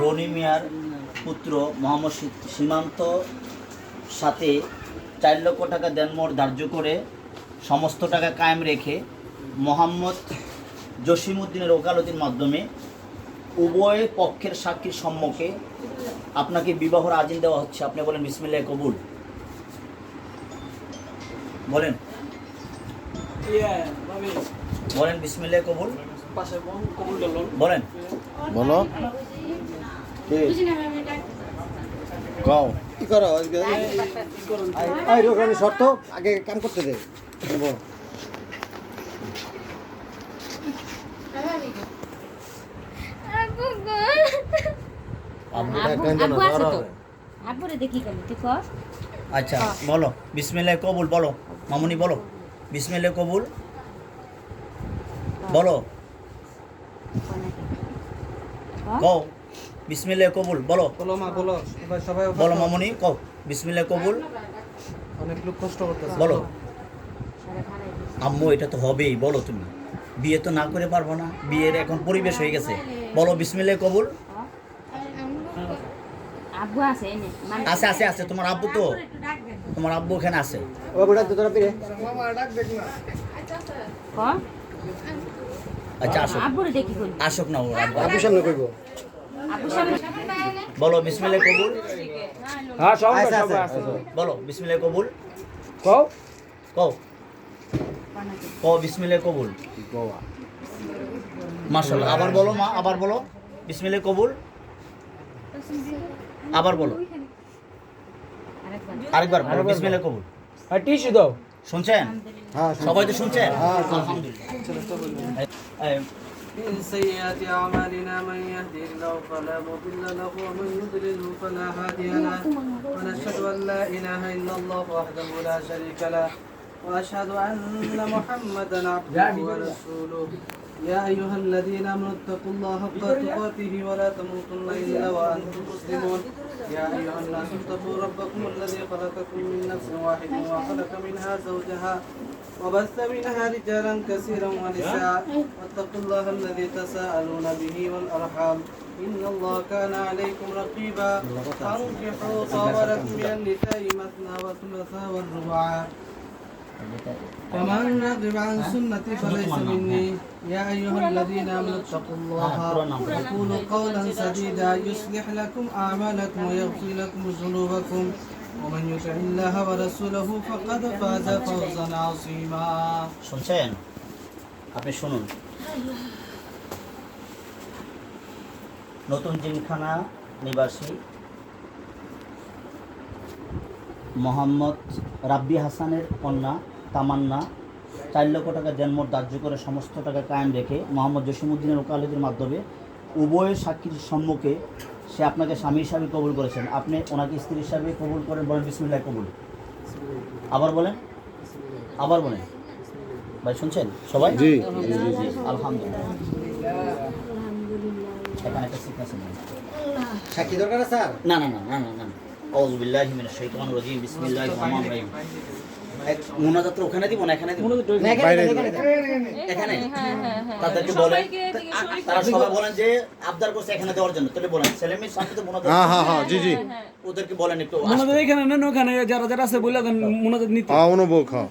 রনি মিয়ার পুত্র মোহাম্মদ সীমান্ত সাথে 4 লক্ষ টাকা দেনমোহর ধার্য করে সমস্ত টাকা কায়েম রেখে মোহাম্মদ জসিমউদ্দিনের ওকালতির মাধ্যমে উভয় পক্ষের সাক্ষীর সম্মুখে আপনাকে বিবাহর আজিন দেওয়া হচ্ছে। আপনি বলেন বিসমিল্লাহ কবুল। বলেন বলেন বিসমিল্লাহ কবুল। বলেন বলো কও কি করো আই রোগানি শর্ত আগে কাম করতে দে বল আচ্ছা বলো বিসমিল্লাহ কবুল। বলো মামুনি বলো বিসমিল্লাহ কবুল। বলো কও বিসমিল্লাহ কবুল। বলো বলো মা বলো সবাই বলো মামুনি কও বিসমিল্লাহ কবুল। অনেক লোক কষ্ট করতেছে বলো আম্মু এটা তো হবেই। বলো তুমি বিয়ে তো না করে পারবো না, বিয়ের এখন পরিবেশ হয়ে গেছে। বলো বিসমিল্লাহ কবুল। আব্বু আছে এনে আছে আছে আছে তোমার আব্বু তো, তোমার আব্বু এখানে আছে। ও বুড়া তো তোরা পিরে ক আচ্ছা আসো আব্বুরে দেখি কই আসুক না ওর আব্বু। আবু সামনে কইবো আব্বু সামনে বলো বিসমিল্লাহ কবুল। হ্যাঁ সব আচ্ছা, সব আচ্ছা। বলো বিসমিল্লাহ কবুল। কও কও কও বিসমিল্লাহ কবুল। মাশাআল্লাহ। আবার বলো মা, আবার বলো বিসমিল্লাহ কবুল। আবার বলো আরেকবার বলো বিসমিল্লাহ কবুল। আর টিস্যু দাও শুনছেন হ্যাঁ সবাই তো শুনছেন? হ্যাঁ, আলহামদুলিল্লাহ। من سيئات أعمالنا من يهده الله فلا مضل له ومن يضلله فلا هادي له ونشهد أن لا إله إلا الله وحده لا شريك له وأشهد أن محمدا عبده ورسوله يا أيها الذين آمنوا اتقوا الله حق تقاته ولا تموتن إلا وأنتم مسلمون يا أيها الناس اتقوا ربكم الذي خلقكم من نفس واحدة وخلق منها زوجها وبث منها رجالا كثيرا ونساء واتقوا الله الذي تساءلون به والأرحام إن الله كان عليكم رقيبا فانكحوا طهرت من النساء مثنى وثلاثا والرباع ومن رغب عن سنتي فليس مني يا أيها الذين آمنوا اتقوا الله وقولوا قولا سديدا يصلح لكم أعمالكم ويغفر لكم ذنوبكم ومن يطع الله ورسوله فقد فاز فوزا عظيما শুনছেন? আপনি শুনুন। নতুন জিমখানা নিবাসী মোহাম্মদ রাব্বি হাসানের কন্যা তামান্না 4 লক্ষ টাকা দেনমোহর ধার্য করে সমস্ত টাকা কায়েম রেখে মোহাম্মদ জসিমউদ্দিনের ওকালতির মাধ্যমে উভয় সাক্ষীর সম্মুখে সে আপনাকে স্বামী হিসাবে কবুল করেছেন। আপনি ওনাকে স্ত্রী হিসাবে কবুল করেন। বলেন বিসমিল্লাহ কবুল। আবার বলেন, আবার বলেন। ভাই শুনছেন সবাই? জি আলহামদুলিল্লাহ। এখানে একটা সিকনেস নেই। সাক্ষী দরকার আছে স্যার না না না না না না আউযু বিল্লাহি মিনাশ শাইতানির রাজিম বিসমিল্লাহির রহমানির রহিম। মুনাজাত ওখানে দিব না এখানে দিব? এখানে তাদেরকে বলেন, তারা সবাই বলেন যে আবদার করছে এখানে দেওয়ার জন্য। তাহলে বলেন ছেলে মেয়ের সাথে তো মুনাজাত। হ্যাঁ হ্যাঁ হ্যাঁ জি জি ওদেরকে বলেন একটু মোনাজাত এখানে না ওখানে যারা যারা আছে বলে দেন মোনাজাত নিতে অনুভব হ্যাঁ